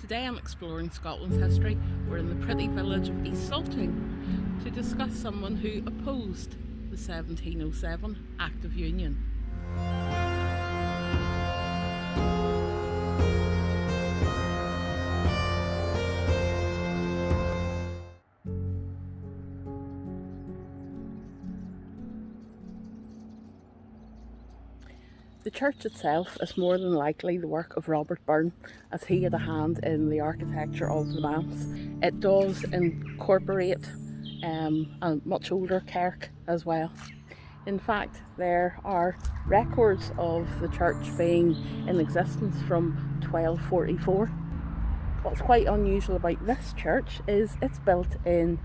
Today I'm exploring Scotland's history. We're in the pretty village of East Saltoun to discuss someone who opposed the 1707 Act of Union. The church itself is more than likely the work of Robert Byrne, as he had a hand in the architecture of the manse. It does incorporate a much older kirk as well. In fact, there are records of the church being in existence from 1244. What's quite unusual about this church is it's built in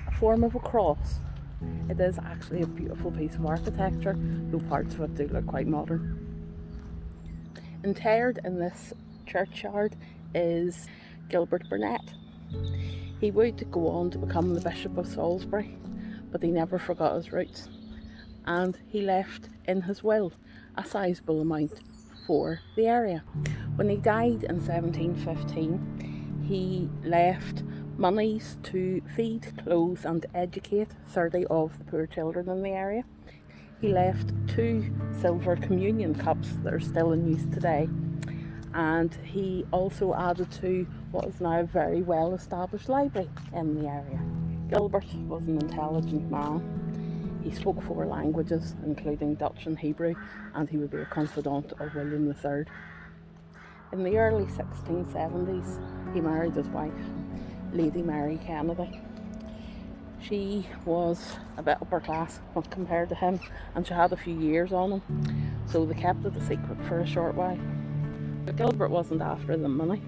a form of a cross. It is actually a beautiful piece of architecture, though parts of it do look quite modern. Interred in this churchyard is Gilbert Burnet. He would go on to become the Bishop of Salisbury, but he never forgot his roots, and he left in his will a sizable amount for the area. When he died in 1715, he left monies to feed, clothe and educate 30 of the poor children in the area. He left 2 silver communion cups that are still in use today, and he also added to what is now a very well established library in the area. Gilbert was an intelligent man. He spoke 4 languages, including Dutch and Hebrew, and he would be a confidant of William III. In the early 1670s, he married his wife, Lady Mary Kennedy. She was a bit upper class compared to him, and she had a few years on him, so they kept it a secret for a short while. But Gilbert wasn't after the money.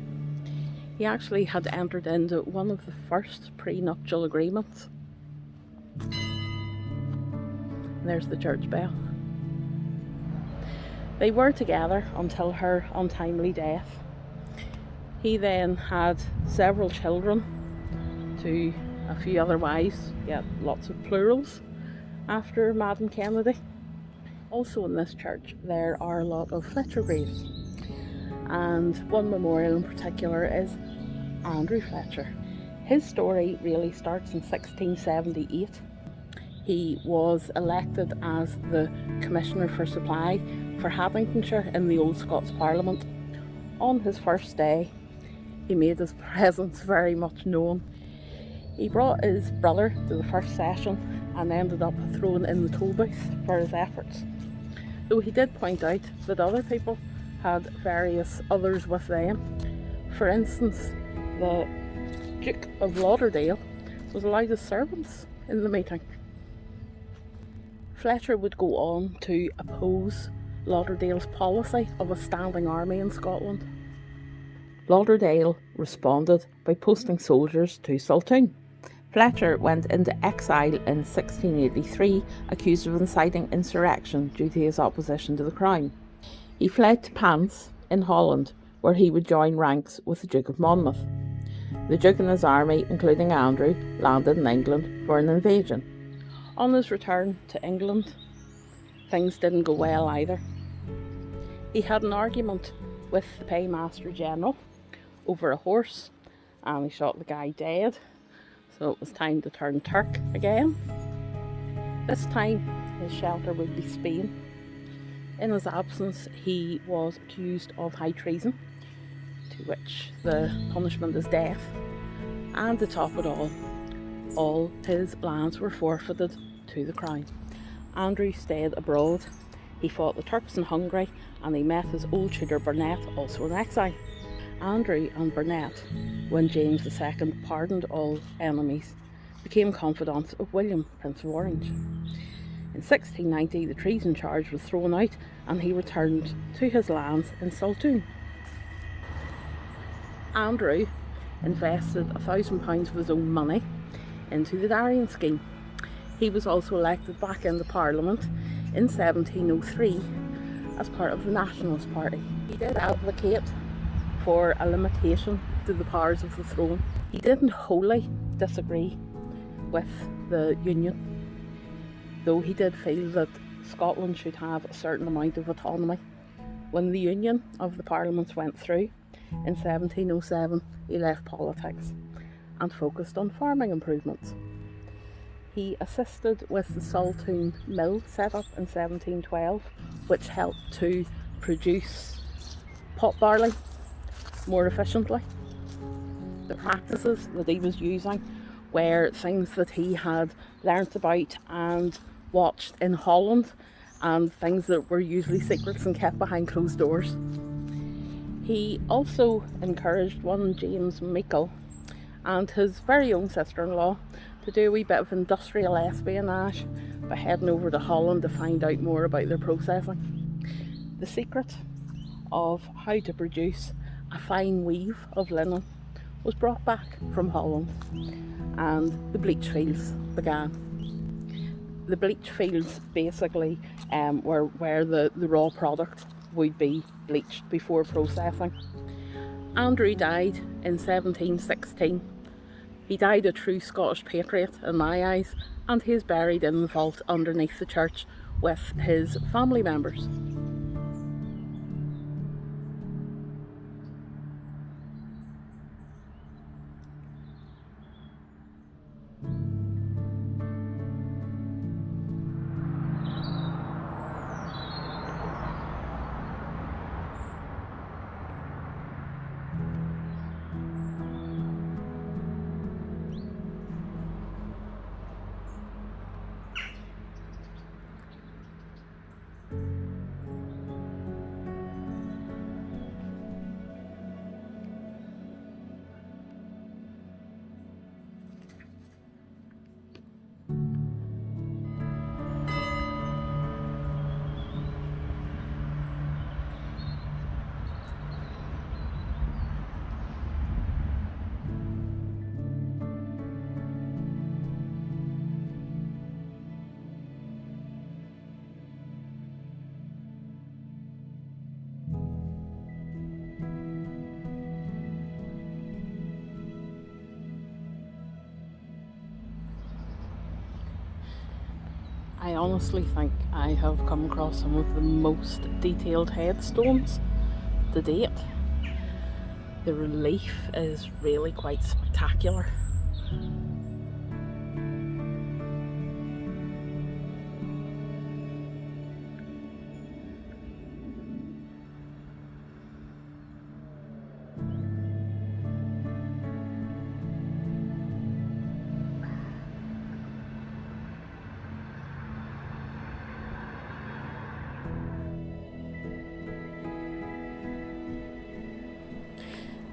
He actually had entered into one of the first prenuptial agreements. There's the church bell. They were together until her untimely death. He then had several children to a few other wives, yet lots of plurals after Madam Kennedy. Also in this church there are a lot of Fletcher graves, and one memorial in particular is Andrew Fletcher. His story really starts in 1678. He was elected as the Commissioner for Supply for Haddingtonshire in the old Scots Parliament. On his first day, he made his presence very much known. He brought his brother to the first session and ended up thrown in the toll booth for his efforts. Though he did point out that other people had various others with them. For instance, the Duke of Lauderdale was allowed his servants in the meeting. Fletcher would go on to oppose Lauderdale's policy of a standing army in Scotland. Lauderdale responded by posting soldiers to Saltoun. Fletcher went into exile in 1683, accused of inciting insurrection due to his opposition to the crown. He fled to Pants in Holland, where he would join ranks with the Duke of Monmouth. The Duke and his army, including Andrew, landed in England for an invasion. On his return to England, things didn't go well either. He had an argument with the paymaster general over a horse, and he shot the guy dead, so it was time to turn Turk again. This time his shelter would be Spain. In his absence he was accused of high treason, to which the punishment is death, and to top it all his lands were forfeited to the crown. Andrew stayed abroad. He fought the Turks in Hungary, and he met his old tutor Burnet, also in exile. Andrew and Burnet, when James II pardoned all enemies, became confidants of William, Prince of Orange. In 1690 the treason charge was thrown out, and he returned to his lands in Saltoun. Andrew invested £1,000 of his own money into the Darien scheme. He was also elected back into Parliament in 1703 as part of the Nationalist Party. He did advocate for a limitation to the powers of the throne. He didn't wholly disagree with the Union, though he did feel that Scotland should have a certain amount of autonomy. When the Union of the Parliaments went through, in 1707 he left politics and focused on farming improvements. He assisted with the Saltoun mill set up in 1712, which helped to produce pot barley more efficiently. The practices that he was using were things that he had learnt about and watched in Holland, and things that were usually secrets and kept behind closed doors. He also encouraged one James Meikle and his very own sister-in-law to do a wee bit of industrial espionage by heading over to Holland to find out more about their processing. The secret of how to produce a fine weave of linen was brought back from Holland, and the bleach fields began. The bleach fields basically were where the raw product would be bleached before processing. Andrew died in 1716. He died a true Scottish patriot in my eyes, and he is buried in the vault underneath the church with his family members. I honestly think I have come across some of the most detailed headstones to date. The relief is really quite spectacular.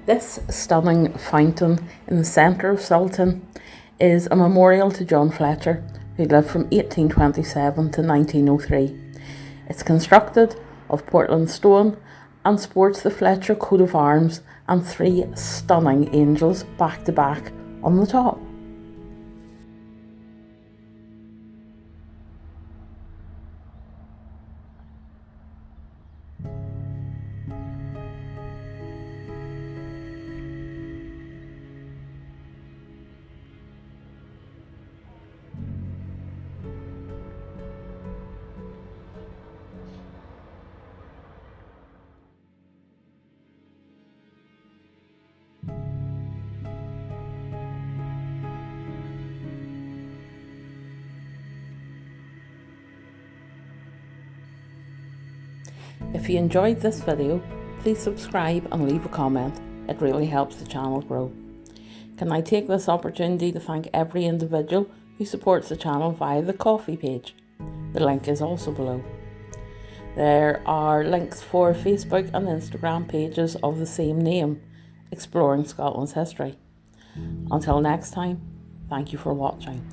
This stunning fountain in the centre of Saltoun is a memorial to John Fletcher, who lived from 1827 to 1903. It's constructed of Portland stone and sports the Fletcher coat of arms and 3 stunning angels back to back on the top. If you enjoyed this video, please subscribe and leave a comment. It really helps the channel grow. Can I take this opportunity to thank every individual who supports the channel via the Ko-fi page. The link is also below. There are links for Facebook and Instagram pages of the same name, Exploring Scotland's History. Until next time, thank you for watching.